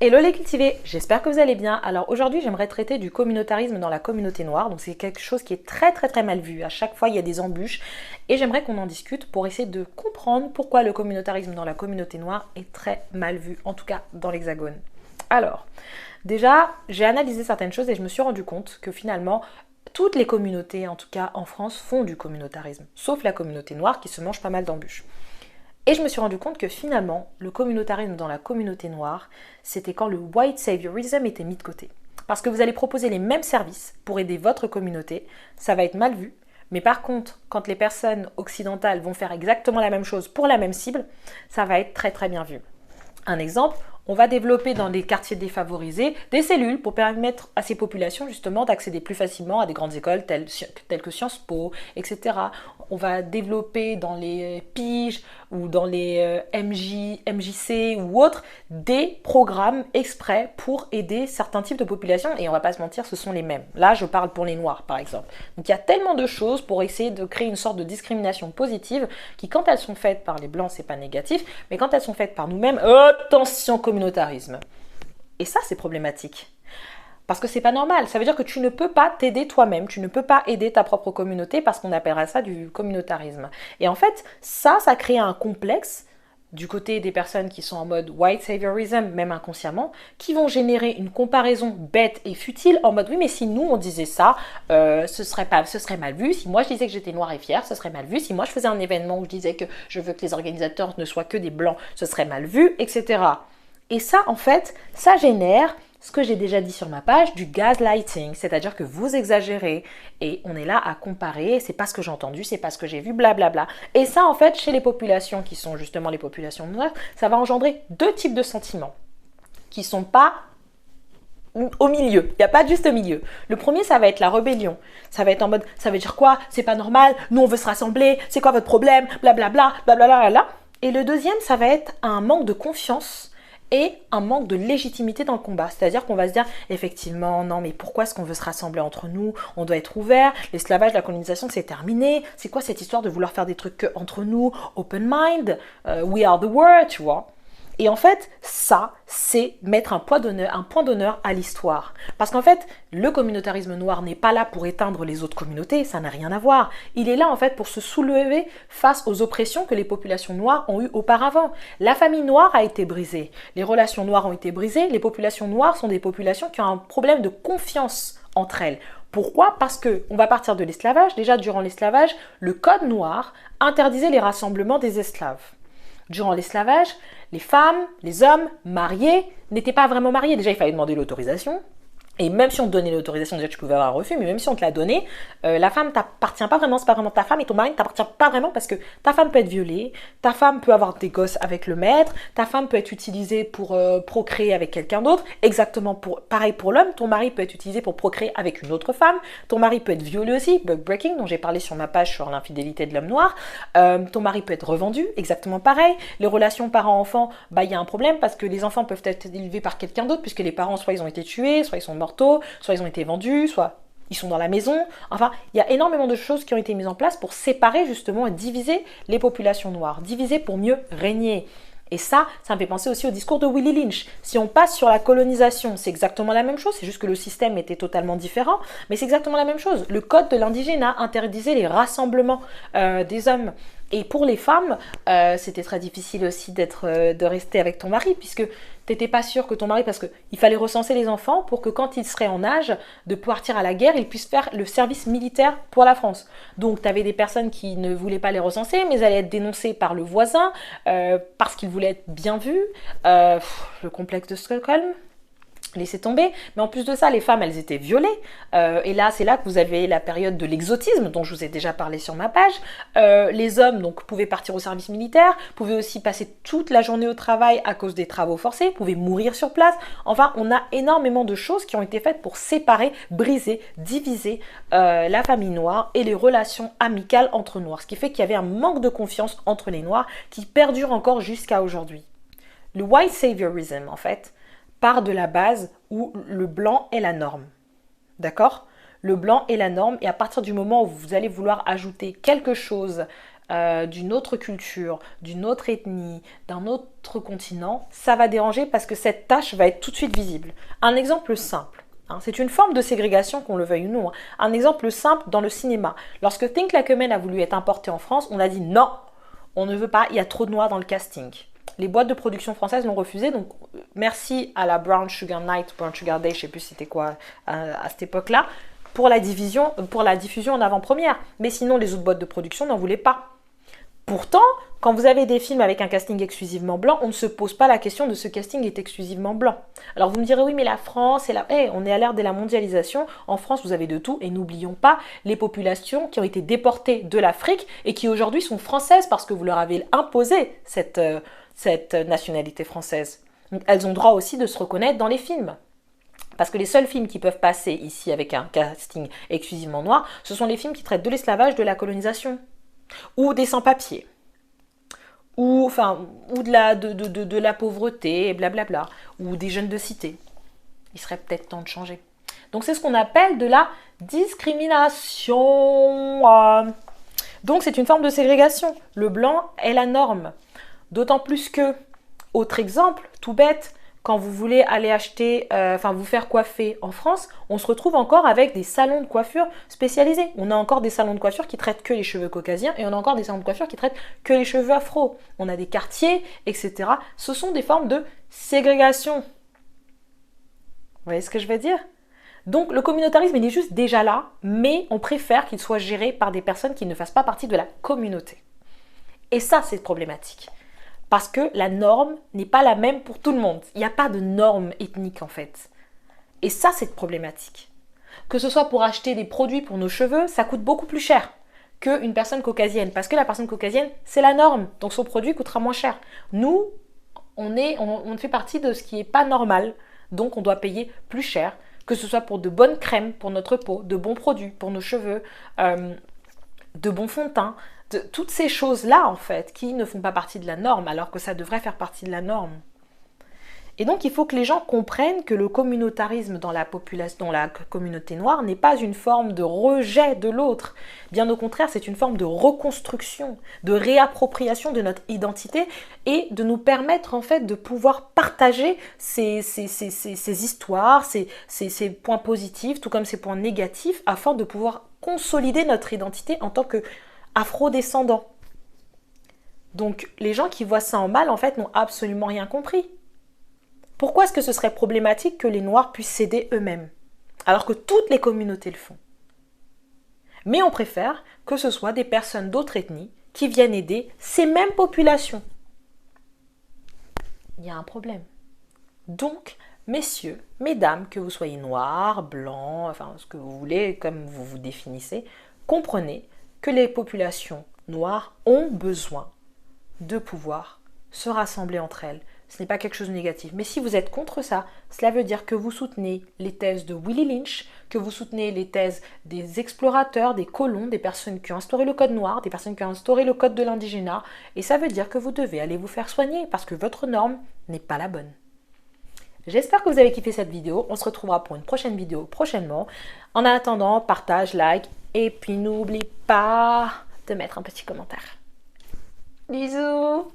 Hello les cultivés, j'espère que vous allez bien. Alors aujourd'hui j'aimerais traiter du communautarisme dans la communauté noire. Donc c'est quelque chose qui est très mal vu. À chaque fois il y a des embûches et j'aimerais qu'on en discute pour essayer de comprendre pourquoi le communautarisme dans la communauté noire est très mal vu, en tout cas dans l'Hexagone. Alors déjà j'ai analysé certaines choses et je me suis rendu compte que finalement toutes les communautés, en tout cas en France, font du communautarisme, sauf la communauté noire qui se mange pas mal d'embûches. Et je me suis rendu compte que finalement, le communautarisme dans la communauté noire, c'était quand le white saviorism était mis de côté. Parce que vous allez proposer les mêmes services pour aider votre communauté, ça va être mal vu. Mais par contre, quand les personnes occidentales vont faire exactement la même chose pour la même cible, ça va être très bien vu. Un exemple, on va développer dans les quartiers défavorisés des cellules pour permettre à ces populations justement d'accéder plus facilement à des grandes écoles telles que Sciences Po, etc. On va développer dans les PIGE ou dans les MJC ou autres des programmes exprès pour aider certains types de populations et on va pas se mentir, ce sont les mêmes. Là, je parle pour les Noirs par exemple. Donc il y a tellement de choses pour essayer de créer une sorte de discrimination positive qui quand elles sont faites par les Blancs, c'est pas négatif, mais quand elles sont faites par nous-mêmes, attention communautarisme. Et ça, c'est problématique. Parce que c'est pas normal. Ça veut dire que tu ne peux pas t'aider toi-même, tu ne peux pas aider ta propre communauté parce qu'on appellera ça du communautarisme. Et en fait, ça crée un complexe du côté des personnes qui sont en mode white saviorism, même inconsciemment, qui vont générer une comparaison bête et futile en mode oui mais si nous on disait ça, ce serait mal vu. Si moi je disais que j'étais noire et fière, ce serait mal vu. Si moi je faisais un événement où je disais que je veux que les organisateurs ne soient que des blancs, ce serait mal vu, etc. Et ça en fait, ça génère ce que j'ai déjà dit sur ma page, du gaslighting, c'est-à-dire que vous exagérez et on est là à comparer, c'est pas ce que j'ai entendu, c'est pas ce que j'ai vu, blablabla. Et ça, en fait, chez les populations qui sont justement les populations noires, ça va engendrer deux types de sentiments qui sont pas au milieu, il n'y a pas de juste milieu. Le premier, ça va être la rébellion. Ça va être en mode, ça veut dire quoi? C'est pas normal, nous on veut se rassembler, c'est quoi votre problème? Blablabla, blablabla. Et le deuxième, ça va être un manque de confiance et un manque de légitimité dans le combat. C'est-à-dire qu'on va se dire, effectivement, non, mais pourquoi est-ce qu'on veut se rassembler entre nous? On doit être ouvert, l'esclavage, la colonisation, c'est terminé. C'est quoi cette histoire de vouloir faire des trucs entre nous? Open mind, we are the world, tu vois. Et en fait, ça, c'est mettre un point d'honneur à l'histoire. Parce qu'en fait, le communautarisme noir n'est pas là pour éteindre les autres communautés, ça n'a rien à voir. Il est là en fait pour se soulever face aux oppressions que les populations noires ont eues auparavant. La famille noire a été brisée, les relations noires ont été brisées, les populations noires sont des populations qui ont un problème de confiance entre elles. Pourquoi? Parce qu'on va partir de l'esclavage. Déjà, durant l'esclavage, le code noir interdisait les rassemblements des esclaves. Durant l'esclavage, les femmes, les hommes mariés n'étaient pas vraiment mariés. Déjà, il fallait demander l'autorisation. Et même si on te donnait l'autorisation, déjà tu pouvais avoir un refus, mais même si on te l'a donné, la femme t'appartient pas vraiment, c'est pas vraiment ta femme, et ton mari ne t'appartient pas vraiment parce que ta femme peut être violée, ta femme peut avoir des gosses avec le maître, ta femme peut être utilisée pour procréer avec quelqu'un d'autre, pareil pour l'homme, ton mari peut être utilisé pour procréer avec une autre femme, ton mari peut être violé aussi, breaking, dont j'ai parlé sur ma page sur l'infidélité de l'homme noir, ton mari peut être revendu, exactement pareil, les relations parents-enfants, il y a un problème parce que les enfants peuvent être élevés par quelqu'un d'autre puisque les parents soit ils ont été tués, soit ils sont mortaux, soit ils ont été vendus, soit ils sont dans la maison. Enfin, il y a énormément de choses qui ont été mises en place pour séparer justement et diviser les populations noires, diviser pour mieux régner. Et ça me fait penser aussi au discours de Willie Lynch. Si on passe sur la colonisation, c'est exactement la même chose, c'est juste que le système était totalement différent, mais c'est exactement la même chose. Le code de l'indigénat interdisait les rassemblements des hommes. Et pour les femmes, c'était très difficile aussi de rester avec ton mari, puisque tu n'étais pas sûr que ton mari, parce qu'il fallait recenser les enfants pour que quand ils seraient en âge de partir à la guerre, ils puissent faire le service militaire pour la France. Donc tu avais des personnes qui ne voulaient pas les recenser, mais allaient être dénoncées par le voisin, parce qu'ils voulaient être bien vus. Le complexe de Stockholm, laissez tomber, mais en plus de ça, les femmes, elles étaient violées, et là, c'est là que vous avez la période de l'exotisme, dont je vous ai déjà parlé sur ma page. Les hommes, donc, pouvaient partir au service militaire, pouvaient aussi passer toute la journée au travail à cause des travaux forcés, pouvaient mourir sur place. Enfin, on a énormément de choses qui ont été faites pour séparer, briser, diviser la famille noire et les relations amicales entre noirs, ce qui fait qu'il y avait un manque de confiance entre les noirs qui perdure encore jusqu'à aujourd'hui. Le white saviorism, en fait, part de la base où le blanc est la norme. D'accord? Le blanc est la norme et à partir du moment où vous allez vouloir ajouter quelque chose d'une autre culture, d'une autre ethnie, d'un autre continent, ça va déranger parce que cette tache va être tout de suite visible. Un exemple simple. C'est une forme de ségrégation, qu'on le veuille ou non. Un exemple simple dans le cinéma. Lorsque Think Like a Man a voulu être importé en France, on a dit non, on ne veut pas, il y a trop de noirs dans le casting. Les boîtes de production françaises l'ont refusé, donc merci à la Brown Sugar Night, Brown Sugar Day, je ne sais plus c'était quoi à cette époque-là, pour la diffusion en avant-première. Mais sinon, les autres boîtes de production n'en voulaient pas. Pourtant, quand vous avez des films avec un casting exclusivement blanc, on ne se pose pas la question de ce casting est exclusivement blanc. Alors vous me direz, oui, mais la France, on est à l'ère de la mondialisation. En France, vous avez de tout. Et n'oublions pas les populations qui ont été déportées de l'Afrique et qui aujourd'hui sont françaises parce que vous leur avez imposé cette nationalité française. Donc, elles ont droit aussi de se reconnaître dans les films. Parce que les seuls films qui peuvent passer ici avec un casting exclusivement noir, ce sont les films qui traitent de l'esclavage, de la colonisation. Ou des sans-papiers, ou de la pauvreté, blablabla, ou des jeunes de cité. Il serait peut-être temps de changer. Donc c'est ce qu'on appelle de la discrimination. Donc c'est une forme de ségrégation. Le blanc est la norme. D'autant plus que, autre exemple, tout bête, quand vous voulez aller acheter, vous faire coiffer en France, on se retrouve encore avec des salons de coiffure spécialisés. On a encore des salons de coiffure qui traitent que les cheveux caucasiens et on a encore des salons de coiffure qui traitent que les cheveux afro. On a des quartiers, etc. Ce sont des formes de ségrégation. Vous voyez ce que je veux dire? Donc le communautarisme, il est juste déjà là, mais on préfère qu'il soit géré par des personnes qui ne fassent pas partie de la communauté. Et ça, c'est problématique. Parce que la norme n'est pas la même pour tout le monde. Il n'y a pas de norme ethnique en fait. Et ça, c'est problématique. Que ce soit pour acheter des produits pour nos cheveux, ça coûte beaucoup plus cher qu'une personne caucasienne. Parce que la personne caucasienne, c'est la norme. Donc son produit coûtera moins cher. Nous, on fait partie de ce qui n'est pas normal. Donc on doit payer plus cher. Que ce soit pour de bonnes crèmes pour notre peau, de bons produits pour nos cheveux, de bons fonds de teint. Toutes ces choses-là, en fait, qui ne font pas partie de la norme, alors que ça devrait faire partie de la norme. Et donc, il faut que les gens comprennent que le communautarisme dans la communauté noire n'est pas une forme de rejet de l'autre. Bien au contraire, c'est une forme de reconstruction, de réappropriation de notre identité et de nous permettre, en fait, de pouvoir partager ces histoires, ces points positifs, tout comme ces points négatifs, afin de pouvoir consolider notre identité en tant que afro-descendants. Donc les gens qui voient ça en mal, en fait, n'ont absolument rien compris. Pourquoi est-ce que ce serait problématique que les Noirs puissent s'aider eux-mêmes, alors que toutes les communautés le font? Mais on préfère que ce soit des personnes d'autres ethnies qui viennent aider ces mêmes populations. Il y a un problème. Donc, messieurs, mesdames, que vous soyez noirs, blancs, enfin ce que vous voulez, comme vous vous définissez, comprenez que les populations noires ont besoin de pouvoir se rassembler entre elles. Ce n'est pas quelque chose de négatif. Mais si vous êtes contre ça, cela veut dire que vous soutenez les thèses de Willie Lynch, que vous soutenez les thèses des explorateurs, des colons, des personnes qui ont instauré le code noir, des personnes qui ont instauré le code de l'indigénat. Et ça veut dire que vous devez aller vous faire soigner parce que votre norme n'est pas la bonne. J'espère que vous avez kiffé cette vidéo. On se retrouvera pour une prochaine vidéo prochainement. En attendant, partage, like et puis n'oublie pas de mettre un petit commentaire. Bisous!